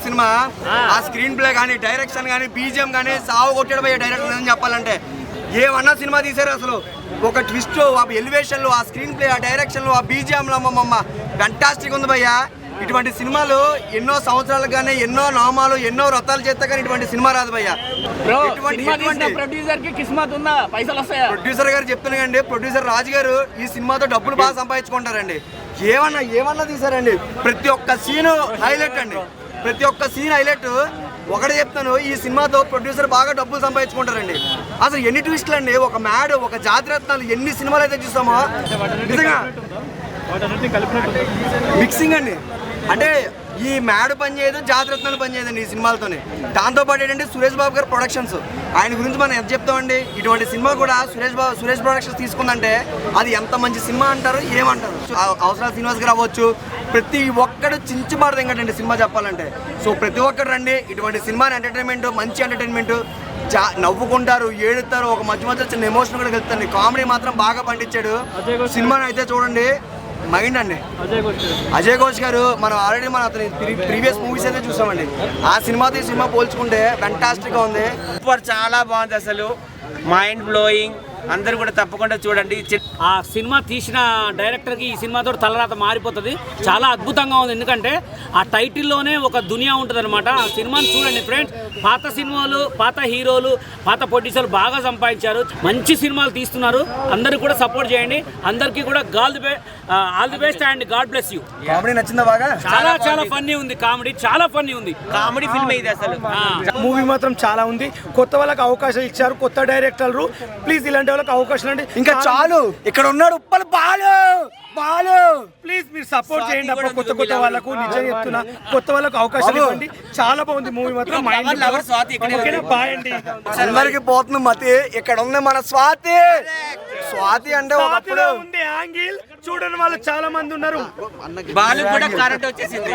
Cinema. ఆ screen play కానీ, direction కానీ, బీజిఎం కానీ సాగు కొట్టాడు భయ్య డైరెక్టర్ అని చెప్పాలంటే. ఏమన్నా సినిమా తీశారు అసలు. ఒక ట్విస్ట్, ఆ ఎలివేషన్లు, ఆ స్క్రీన్ ప్లే, ఆ డైరెక్షన్లు, ఆ బీజిఎంలు అమ్మమ్మ ఫ్యాంటాస్టిక్ ఉంది భయ్య. ఇటువంటి సినిమాలు ఎన్నో సంవత్సరాలు కానీ, ఎన్నో నామాలు, ఎన్నో వ్రతాలు చేస్తే కానీ ఇటువంటి సినిమా రాదు భయ్య. ప్రొడ్యూసర్ గారు చెప్తున్నాయండి, ప్రొడ్యూసర్ రాజు గారు ఈ సినిమాతో డబ్బులు బాగా సంపాదించుకుంటారండి. ఏమన్నా తీసారండి. ప్రతి ఒక్క సీను హైలైట్ అండి, ప్రతి ఒక్క సీన్ హైలైట్. ఒకటే చెప్తాను, ఈ సినిమాతో ప్రొడ్యూసర్ బాగా డబ్బులు సంపాదించుకుంటారండి. అసలు ఎన్ని ట్విస్టులు అండి, ఒక మ్యాడ్, ఒక జాతిరత్నాలు, ఎన్ని సినిమాలు అయితే చూస్తామో నిజంగా మిక్సింగ్ అండి. అంటే ఈ మ్యాడ్ పని చేయదు, జాతిరత్నాలు పని చేయదండి ఈ సినిమాలతోనే. దాంతోపాటు ఏంటంటే సురేష్ బాబు గారు ప్రొడక్షన్స్, ఆయన గురించి మనం ఎంత చెప్తామండి. ఇటువంటి సినిమా కూడా సురేష్ ప్రొడక్షన్స్ తీసుకుందంటే అది ఎంత మంచి సినిమా అంటారు, ఏమంటారు. అవసరాల శ్రీనివాస్ గారు అవ్వచ్చు, ప్రతి ఒక్కడు చించి మాడదండి సినిమా చెప్పాలంటే. సో ప్రతి ఒక్కరు రండి, ఇటువంటి సినిమాని ఎంటర్టైన్మెంట్, మంచి ఎంటర్టైన్మెంట్, నవ్వుకుంటారు, ఏడుతారు, ఒక మధ్య చిన్న ఎమోషన్ కూడా కలుగుతుంది. కామెడీ మాత్రం బాగా పండించాడు. సినిమాని అయితే చూడండి, మైండ్ అండి. అజయ్ ఘోష్ గారు మనం ఆల్రెడీ అతని ప్రీవియస్ మూవీస్ అయితే చూసామండి. ఆ సినిమాతో ఈ సినిమా పోల్చుకుంటే ఫ్యాంటాస్టిక్ గా ఉంది. సూపర్, చాలా బాగుంది అసలు, మైండ్ బ్లోయింగ్. అందరూ కూడా తప్పకుండా చూడండి. ఆ సినిమా తీసిన డైరెక్టర్కి ఈ సినిమాతో తలరాత మారిపోతుంది. చాలా అద్భుతంగా ఉంది, ఎందుకంటే ఆ టైటిల్లోనే ఒక దునియా ఉంటుంది అనమాట. ఆ సినిమాని చూడండి ఫ్రెండ్స్. పాత సినిమాలు, పాత హీరోలు, పాత ప్రొడ్యూసర్లు బాగా సంపాదించారు, మంచి సినిమాలు తీస్తున్నారు. అందరూ కూడా సపోర్ట్ చేయండి. అందరికీ కూడా all the best and God bless you. Comedy నచ్చిందా బాగా? చాలా ఫన్నీ ఉంది, కామెడీ చాలా ఫన్నీ ఉంది. కామెడీ ఫిల్మ్ ఇది అసలు. మూవీ మాత్రం చాలా ఉంది. కొత్త వాళ్ళకి అవకాశాలు ఇచ్చారు, కొత్త డైరెక్టర్లు. ప్లీజ్ ఇలాంటి వాళ్ళకి అవకాశాలు అండి ఇంకా చాలు. ఇక్కడ ఉన్నాడు ఉప్పల్ బాలు, ప్లీజ్ మీరు సపోర్ట్ చేయండి అప్పుడు కొత్త వాళ్ళకు. నిజంగా చెప్తున్నా, కొత్త వాళ్ళకు అవకాశాలు ఇవ్వండి. చాలా బాగుంది మూవీ మాత్రం. బాయ్ అండి. అందరికి పోతుంది మతి. ఇక్కడ ఉంది మన స్వాతి అంటే ఒకప్పుడు ఉంది యాంగిల్. చూడని వాళ్ళు చాలా మంది ఉన్నారు. బాలు కూడా కరెంట్ వచ్చేసింది.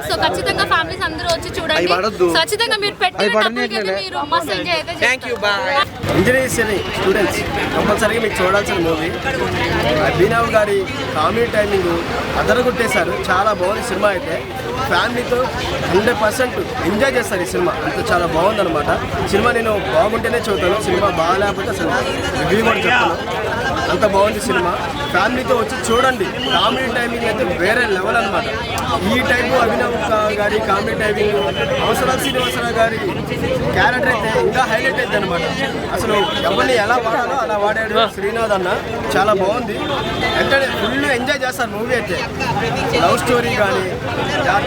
సో ఖచ్చితంగా ఫ్యామిలీస్ అందరూ వచ్చి చూడండి. ఖచ్చితంగా మీరు మీరు మస్త్ ఎంజాయ్ అయితే. Thank you, bye. ఇంజనీరింగ్ స్టూడెంట్స్ కంపల్సరీగా మీకు చూడాల్సిన మూవీ. అభినవ్ గారి కామెడీ టైమింగ్ అదరగొట్టేశారు. చాలా బాగుంది సినిమా. అయితే ఫ్యామిలీతో 100% ఎంజాయ్ చేస్తారు ఈ సినిమా. అంత చాలా బాగుందన్నమాట సినిమా. నేను బాగుంటేనే చూస్తాను, సినిమా బాగాలేకపోతే అసలు రివ్యూ కూడా చెప్తాను. అంత బాగుంది సినిమా. ఫ్యామిలీతో వచ్చి చూడండి. కామెడీ టైమింగ్ అయితే వేరే లెవెల్ అనమాట. ఈ టైపు అభినవ్ గారి కామెడీ టైమింగ్, అవసరాల శ్రీనివాసరావు గారి క్యారెక్టర్ అయితే ఇంకా హైలైట్ అయింది అనమాట. అసలు ఎవరిని ఎలా వాడాలో అలా వాడాడు శ్రీనాథ్ అన్న. చాలా బాగుంది. అంటే ఫుల్ ఎంజాయ్ చేస్తారు మూవీ అయితే. లవ్ స్టోరీ కానీ,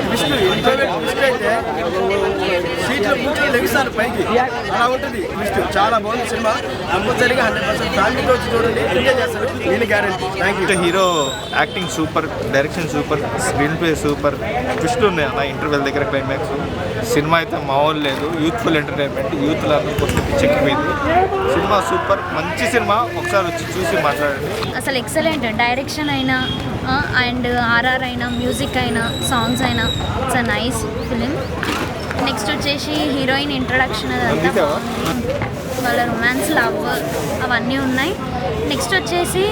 ట్విస్ట్ అయితే సీట్లో కూర్చొని లెగిస్తారు పైకి, అలా ఉంటుంది ట్విస్ట్. చాలా బాగుంది సినిమా. కంపల్సరీగా 100% ఫ్యామిలీతో వచ్చి చూడండి, ఎంజాయ్ చేస్తారు, నేను guarantee. Thank you. Hero acting super, direction super, screen play super, twist ఉన్నాయి అన్న ఇంటర్వెల్ దగ్గర క్లైమాక్స్. సినిమా అయితే మామూలు లేదు, యూత్ఫుల్ ఎంటర్టైన్మెంట్, యూత్లో అందరికీ వస్తే పిచ్చెక్కిపోయింది. సినిమా సూపర్, మంచి సినిమా. ఒకసారి వచ్చి చూసి మాట్లాడండి. అసలు ఎక్సలెంట్ డైరెక్షన్ అయినా అండ్ ఆర్ఆర్ అయినా, మ్యూజిక్ అయినా, సాంగ్స్ అయినా, it's a nice film. Next వచ్చేసి హీరోయిన్ ఇంట్రడక్షన్ అదంతా వాళ్ళ రొమాన్స్, లవ్ అవన్నీ ఉన్నాయి. నెక్స్ట్ వచ్చేసి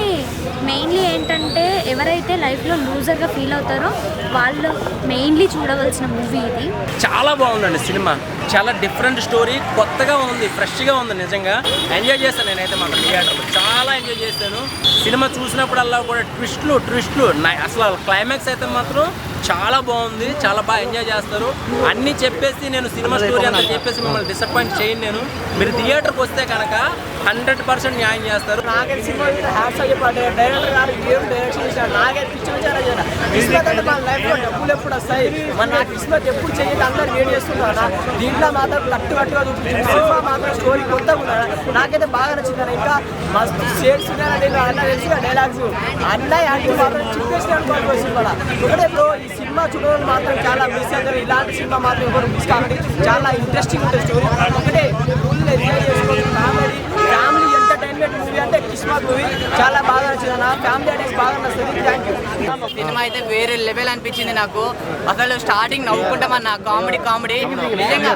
మెయిన్లీ ఏంటంటే ఎవరైతే లైఫ్లో లూజర్గా ఫీల్ అవుతారో వాళ్ళు మెయిన్లీ చూడవలసిన మూవీ ఇది. చాలా బాగుందండి సినిమా. చాలా డిఫరెంట్ స్టోరీ, కొత్తగా ఉంది, ఫ్రెష్గా ఉంది. నిజంగా ఎంజాయ్ చేస్తాను నేనైతే మాత్రం థియేటర్లో చాలా ఎంజాయ్ చేశాను. సినిమా చూసినప్పుడల్లా కూడా ట్విస్ట్లు అసలు క్లైమాక్స్ అయితే మాత్రం చాలా బాగుంది. చాలా బాగా ఎంజాయ్ చేస్తారు. అన్నీ చెప్పేసి నేను సినిమా స్టోరీ అంతా చెప్పేసి మిమ్మల్ని డిసప్పాయింట్ చేయను నేను. మీరు థియేటర్కి వస్తే కనుక 100% న్యాయం చేస్తారు. నాకైతే సినిమా డైరెక్టర్ గారు ఏం డైరెక్షన్ చేశారు. నాకైతే పిచ్చి మన లైఫ్లో డబ్బులు ఎప్పుడు వస్తాయి, మన నాకు కిస్మత్ ఎప్పుడు చేయాలి అందరూ వేడి చేస్తున్నారు. దీంట్లో మాత్రం కట్టుగా చూపించారు. సినిమా మాత్రం స్టోరీ కొత్తగా ఉన్నాడు. నాకైతే బాగా నచ్చింది. ఇంకా మస్తు షేడ్స్ ఉన్నాయండి, అన్న తెలిసి డైలాగ్స్ అన్నయ్య అంటే మాత్రం చెప్పేసి అనుకోవాలి సినిమా. ఒకటే బ్రో, ఈ సినిమా చూడడం మాత్రం చాలా మిస్ అవుతారు. ఇలాంటి సినిమా మాత్రం ఎవరు మిస్ కావాలి. చాలా ఇంట్రెస్టింగ్ ఉంటుంది స్టోరీ. ఒకటే ఫుల్ ఎంజాయ్ చేసుకోవాలి. కామెడీ, ఫ్యామిలీ ఎంటర్టైన్మెంట్ మూవీ అంటే కిస్మత్ మూవీ. చాలా బాగా నచ్చింది అన్న. ఫ్యామిలీ అటాక్స్ బాగా నచ్చింది. Thank you. సినిమా అయితే వేరే లెవెల్ అనిపించింది నాకు. అసలు స్టార్టింగ్ నవ్వుకుంటామన్న కామెడీ నిజంగా.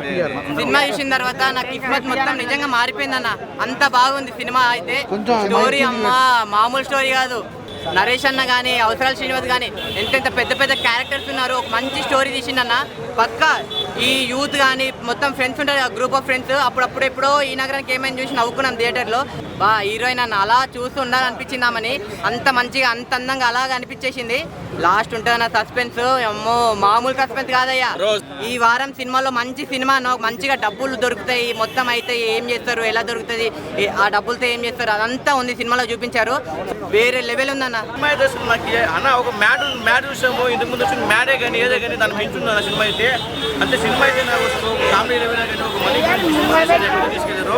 సినిమా చూసిన తర్వాత నాకు కిస్మత్ మొత్తం నిజంగా మారిపోయిందన్న. అంత బాగుంది సినిమా అయితే. స్టోరీ అమ్మ మామూలు స్టోరీ కాదు. నరేష్ అన్న కానీ అవసరాల శ్రీనివాస్ కానీ ఎంతెంత పెద్ద పెద్ద క్యారెక్టర్స్ ఉన్నారు. ఒక మంచి స్టోరీ తీసిండన్న. పక్కా ఈ యూత్ కానీ మొత్తం ఫ్రెండ్స్ ఉంటారు, గ్రూప్ ఆఫ్ ఫ్రెండ్స్. అప్పుడప్పుడు ఎప్పుడో ఈ నగరానికి ఏమైనా చూసి నవ్వుకున్నాం థియేటర్లో. హీరోయిన్ అన్న అలా చూస్తూ ఉండాలనిపించిందామని, అంత మంచిగా అంత అందంగా అలాగ అనిపించేసింది. లాస్ట్ ఉంటుందన్న సస్పెన్స్, అమ్మో మామూలు సస్పెన్స్ కాదయ్యా. ఈ వారం సినిమాలో మంచి సినిమా అన్న. మంచిగా డబ్బులు దొరుకుతాయి, మొత్తం అయితే ఏం చేస్తారు, ఎలా దొరుకుతుంది, ఆ డబ్బులతో ఏం చేస్తారు, అదంతా ఉంది సినిమాలో చూపించారు. వేరే లెవెల్ ఉందన్న. అన్న ఒక మ్యాడ్ విషయము ఇంతకు ముందు వచ్చిన మ్యాడే కానీ ఏదే కానీ దాన్ని మించుంది అన్న సినిమా అయితే. అంటే సినిమా అయితే కామెడీ లెవెల్ కానీ ఒక మనీ తీసుకెళ్ళారు.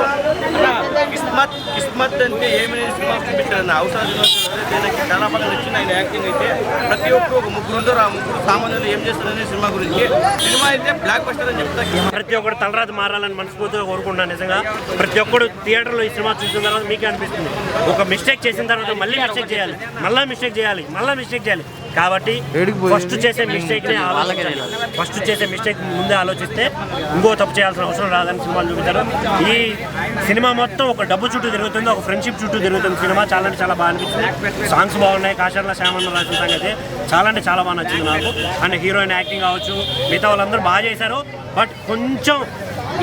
కిస్మత్ అంటే ఏమైనా సినిమా చూపించారు. అవసరం చాలా బాగా నచ్చింది ఆయన యాక్టింగ్ అయితే. ప్రతి ఒక్కరు ఒక ముగ్గురు ఉంటారు, ఆ ముగ్గురు సామాన్యులు ఏం చేస్తారనే సినిమా గురించి. సినిమా అయితే బ్లాక్ బస్టర్ అని చెప్తారు. ప్రతి ఒక్కరు తలరాత మారాలని మనస్ఫూర్తిగా కోరుకుంటున్నాను. నిజంగా ప్రతి ఒక్కరు థియేటర్లో ఈ సినిమా చూసిన తర్వాత మీకే అనిపిస్తుంది, ఒక మిస్టేక్ చేసిన తర్వాత మళ్ళీ మిస్టేక్ చేయాలి, మళ్ళీ మిస్టేక్ చేయాలి. కాబట్టి ఫస్ట్ చేసే మిస్టేక్ ని ఆలోచించాలి. ఫస్ట్ చేసే మిస్టేక్ ముందే ఆలోచిస్తే ఇంకో తప్పు చేయాల్సిన అవసరం రాదని సినిమాలు చూపించారు. ఈ సినిమా మొత్తం ఒక డబ్బు చుట్టూ తిరుగుతుంది, ఒక ఫ్రెండ్షిప్ చుట్టూ తిరుగుతుంది. సినిమా చాలా అంటే చాలా బాగా అనిపించింది. సాంగ్స్ బాగున్నాయి. కాశర్ల శ్యామన్న రాసిన సాంగ్ అయితే చాలా అంటే చాలా బాగా నచ్చింది నాకు. అండ్ హీరోయిన్ యాక్టింగ్ కావచ్చు, మిగతా వాళ్ళందరూ బాగా చేశారు. బట్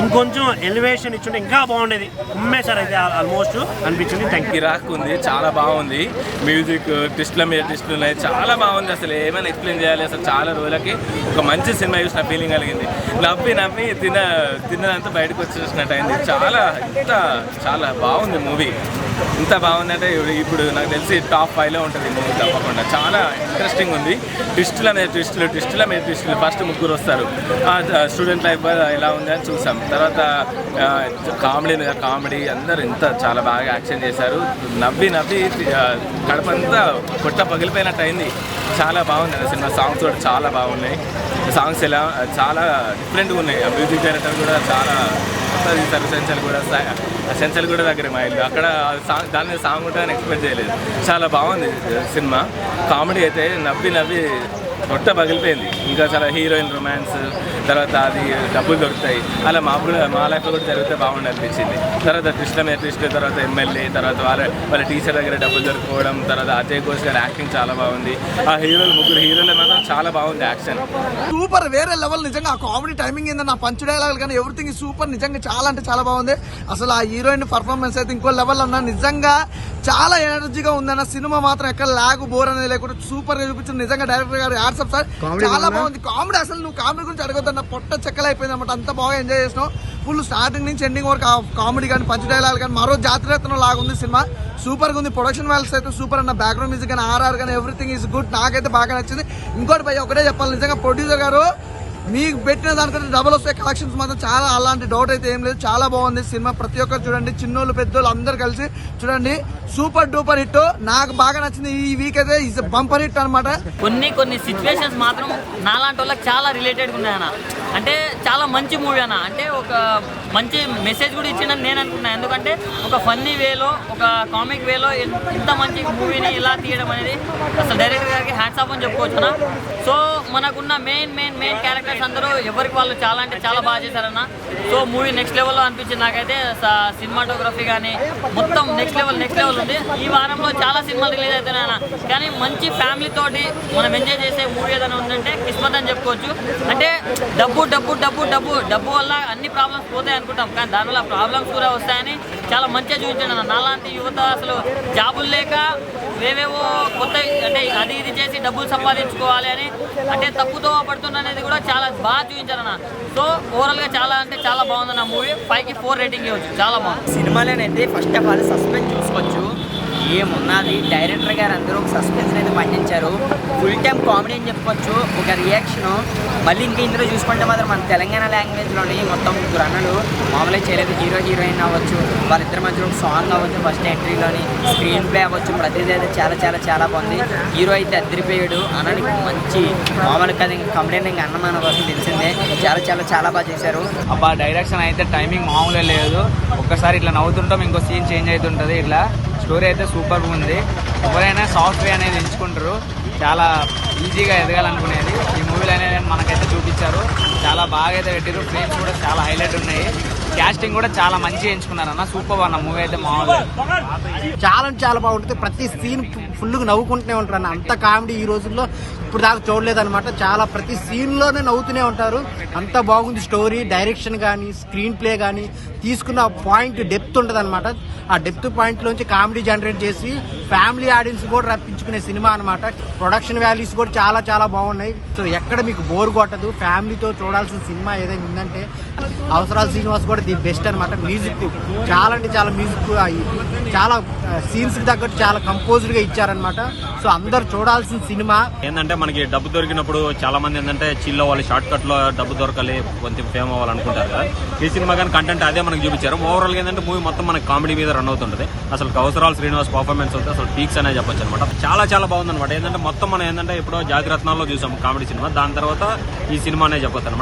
ఇంకొంచెం ఎలివేషన్ ఇచ్చుంటే ఇంకా బాగుండేది. ఉమ్మేశారు అయితే ఆల్మోస్ట్ అనిపించింది. కిరాక్ ఉంది, చాలా బాగుంది. మ్యూజిక్ ట్విస్ట్ల మీద ట్విస్ట్లు ఉన్నాయి, చాలా బాగుంది. అసలు ఏమైనా ఎక్స్ప్లెయిన్ చేయాలి. అసలు చాలా రోజులకి ఒక మంచి సినిమా చూసిన ఫీలింగ్ కలిగింది. నవ్వి తిన్నదంతా బయటకు వచ్చేసినట్టు అయింది. చాలా బాగుంది మూవీ. ఇంత బాగుందంటే ఇప్పుడు నాకు తెలిసి టాప్ 5లో ఉంటుంది మూవీ తప్పకుండా. చాలా ఇంట్రెస్టింగ్ ఉంది. ట్విస్టుల మీద ట్విస్టులు. ఫస్ట్ ముగ్గురు వస్తారు. స్టూడెంట్ లైఫ్ ఎలా ఉంది అని చూసాం. తర్వాత కామెడీ అందరూ ఇంత చాలా బాగా యాక్షన్ చేశారు. నవ్వి కడపంతా పొట్ట పగిలిపోయినట్టు అయింది. చాలా బాగుంది అన్న సినిమా. సాంగ్స్ కూడా చాలా బాగున్నాయి. సాంగ్స్ చాలా డిఫరెంట్గా ఉన్నాయి. మ్యూజిక్ డైరెక్టర్ కూడా చాలా తీశారు. సెన్సల్ కూడా దగ్గర మా ఇల్లు అక్కడ దాని మీద సాంగ్ ఉంటుందని ఎక్స్పెక్ట్ చేయలేదు. చాలా బాగుంది సినిమా. కామెడీ అయితే నవ్వి పొట్ట పగిలిపోయింది. ఇంకా చాలా హీరోయిన్ రొమాన్స్, తర్వాత అది డబ్బులు దొరుకుతాయి, అలా మా లైఫ్లో కూడా జరిగితే బాగుండి అనిపించింది. తర్వాత ట్విస్ట్, తర్వాత ఎమ్మెల్యే, తర్వాత వాళ్ళ టీచర్ దగ్గర డబ్బులు దొరుకుకోవడం, తర్వాత అజయ్ ఘోష్ గారి యాక్టింగ్ చాలా బాగుంది. ఆ ముగ్గురు హీరోలు మాత్రం చాలా బాగుంది యాక్షన్. సూపర్, వేరే లెవెల్. నిజంగా ఆ కామెడీ టైమింగ్ ఏంటంటే, ఆ పంచ్ డైలాగ్ కానీ ఎవ్రీథింగ్ సూపర్. నిజంగా చాలా అంటే చాలా బాగుంది. అసలు ఆ హీరోయిన్ పర్ఫార్మెన్స్ అయితే ఇంకో లెవెల్ ఉన్నా. నిజంగా చాలా ఎనర్జీగా ఉందన్న. సినిమా మాత్రం ఎక్కడ లాగు బోర్ అనేది లేకుండా సూపర్ గా చూపించింది. నిజంగా డైరెక్టర్ గారు యాడ్సప్ సార్, చాలా బాగుంది. కామెడీ అసలు నువ్వు కామెడీ గురించి అడగొద్దన్న, పొట్ట చెక్కలైపోయింది అనమాట. అంత బాగా ఎంజాయ్ చేసినావు. ఫుల్ స్టార్టింగ్ నుంచి ఎండింగ్ వరకు కామెడీ కానీ పంచ్ డైలాగ్ కానీ మరో జాతరత్నం లాగుంది సినిమా. సూపర్ గా ఉంది. ప్రొడక్షన్ వాల్యూస్ అయితే సూపర్ అన్న. బ్యాక్గ్రౌండ్ మ్యూజిక్ కానీ ఆర్ఆర్ కానీ ఎవ్రీథింగ్ ఈజ్ గుడ్. నాకైతే బాగా నచ్చింది. ఇంకోటి భయ ఒకటే చెప్పాలి, నిజంగా ప్రొడ్యూసర్ గారు మీకు పెట్టిన దానికంటే డబల్ వస్తాయి కలెక్షన్స్ మాత్రం. చాలా అలాంటి డౌట్ అయితే ఏం లేదు. చాలా బాగుంది సినిమా. ప్రతి ఒక్కరు చూడండి, చిన్నోళ్ళు పెద్దోళ్ళు అందరు కలిసి చూడండి. Super duper hit. నాకు బాగా నచ్చింది. ఈ వీక్ అయితే ఈజ్ బంపర్ హిట్ అనమాట. కొన్ని సిచ్యువేషన్స్ మాత్రం నాలాంటి వాళ్ళకి చాలా రిలేటెడ్గా ఉన్నాయన్న. అంటే చాలా మంచి మూవీ అన్న. అంటే ఒక మంచి మెసేజ్ కూడా ఇచ్చిందని నేను అనుకున్నాను. ఎందుకంటే ఒక ఫన్నీ వేలో, ఒక కామిక్ వేలో ఇంత మంచి మూవీని ఇలా తీయడం అనేది అసలు డైరెక్టర్ గారికి హ్యాండ్స్ ఆఫ్ అని చెప్పుకోవచ్చు అన్న. సో మనకున్న మెయిన్ క్యారెక్టర్స్ అందరూ ఎవరికి వాళ్ళు చాలా అంటే చాలా బాగా చేశారన్న. సో మూవీ నెక్స్ట్ లెవెల్లో అనిపించింది నాకైతే. సినిమాటోగ్రఫీ కానీ మొత్తం నెక్స్ట్ లెవెల్ ఉంది. ఈ వారంలో చాలా సినిమాలు రిలీజ్ అవుతున్నాయన్న. కానీ మంచి ఫ్యామిలీ తోటి మనం ఎంజాయ్ చేసే మూవీ ఏదైనా ఉందంటే కిస్మత్ అని చెప్పుకోవచ్చు. అంటే డబ్బు వల్ల అన్ని ప్రాబ్లమ్స్ పోతాయి అనుకుంటాం, కానీ దానివల్ల ప్రాబ్లమ్స్ కూడా వస్తాయని చాలా మంచిగా చూపించాడు అన్న. నాలాంటి యువత అసలు జాబులు లేక ఏవేవో కొత్త అంటే అది ఇది చేసి డబ్బులు సంపాదించుకోవాలి అని అంటే తప్పుతో పడుతున్న అనేది కూడా చాలా బాగా చూపించారన్న. సో ఓవరాల్గా చాలా అంటే చాలా బాగుందన్న మూవీ. 5కి 4 రేటింగ్ ఇవ్వచ్చు. చాలా బాగుంది. సినిమాలోనైతే ఫస్ట్ ఆఫ్ ఆల్ సస్పెన్స్ చూసుకోవచ్చు. ఏమున్నది డైరెక్టర్ గారు అందరూ ఒక సస్పెన్స్ అయితే పండించారు. ఫుల్ టైం కామెడీ అని చెప్పొచ్చు. ఒక రియాక్షను మళ్ళీ ఇంకా ఇందులో చూసుకుంటే మాత్రం మన తెలంగాణ లాంగ్వేజ్లోని మొత్తం ముగ్గురు అన్నలు మామూలుగా చేయలేదు. హీరోయిన్ అవ్వచ్చు, వాళ్ళిద్దరి మధ్యలో సాంగ్ అవ్వచ్చు, ఫస్ట్ ఎంట్రీలోని స్క్రీన్ ప్లే అవ్వచ్చు, ప్రతిదీ అయితే చాలా బాగుంది. హీరో అయితే అద్దరిపోయాడు అన్నకి మంచి మామూలు కదా. ఇంకా కంప్లైంట్ ఇంకా అన్నమాన కోసం తెలిసిందే. చాలా బాగా చేశారు. అబ్బా డైరెక్షన్ అయితే టైమింగ్ మామూలుగా లేదు. ఒక్కసారి ఇట్లా నవ్వుతుంటాం, ఇంకో సీన్ చేంజ్ అవుతుంటుంది. ఇట్లా స్టోరీ అయితే సూపర్గా ఉంది. ఎవరైనా సాఫ్ట్వేర్ అనేది ఎంచుకుంటారు. చాలా ఈజీగా ఎదగాలనుకునేది ఈ మూవీలు అనేది మనకైతే చూపించారు. చాలా బాగా అయితే పెట్టారు. ఫ్రేమ్స్ కూడా చాలా హైలైట్ ఉన్నాయి. క్యాస్టింగ్ కూడా చాలా మంచిగా ఎంచుకున్నారన్న. సూపర్ అన్న మూవీ అయితే మామూలుగా చాలా బాగుంటుంది. ప్రతి సీన్ ఫుల్గా నవ్వుకుంటూనే ఉంటారు అన్న. అంత కామెడీ ఈ రోజుల్లో ఇప్పుడు దాకా చూడలేదన్నమాట. చాలా ప్రతి సీన్లోనే నవ్వుతూనే ఉంటారు. అంత బాగుంది స్టోరీ, డైరెక్షన్ కానీ స్క్రీన్ ప్లే కానీ తీసుకున్న పాయింట్ డెప్త్ ఉంటుంది అనమాట. ఆ డెప్త్ పాయింట్లోంచి కామెడీ జనరేట్ చేసి ఫ్యామిలీ ఆడియన్స్ కూడా రప్పించుకునే సినిమా అనమాట. ప్రొడక్షన్ వాల్యూస్ కూడా చాలా బాగున్నాయి. సో ఎక్కడ మీకు బోర్ కొట్టదు. ఫ్యామిలీతో చూడాల్సిన సినిమా ఏదైనా ఉందంటే అవసరాల శ్రీనివాస్ కూడా ది బెస్ట్ అనమాట. మ్యూజిక్ చాలా అంటే చాలా మ్యూజిక్ చాలా సీన్స్కి తగ్గట్టు చాలా కంపోజ్డ్గా ఇచ్చారనమాట. సో అందరు చూడాల్సిన సినిమా. ఏంటంటే మనకి డబ్బు దొరికినప్పుడు చాలా మంది ఏంటంటే చిల్లో వాళ్ళు షార్ట్ కట్ లో డబ్బు దొరకాలి, కొంచెం ఫేమ్ అవ్వాలనుకుంటారు కదా. ఈ సినిమా కానీ కంటెంట్ అదే మనకు చూపించారు. ఓవరాల్ గా ఏంటంటే మూవీ మొత్తం మనకి కామెడీ మీద రన్ అవుతుంటది. అసలు అవసరాలు శ్రీనివాస్ పర్ఫార్మెన్స్ అయితే అసలు పీక్స్ అనే చెప్పొచ్చు అనమాట. చాలా బాగుంది అనమాట. ఏంటంటే మొత్తం మనం ఏంటంటే ఇప్పుడు జాతిరత్నాల్లో చూసాం కామెడీ సినిమా, దాని తర్వాత ఈ సినిమా అనే చెప్పొచ్చు అనమాట.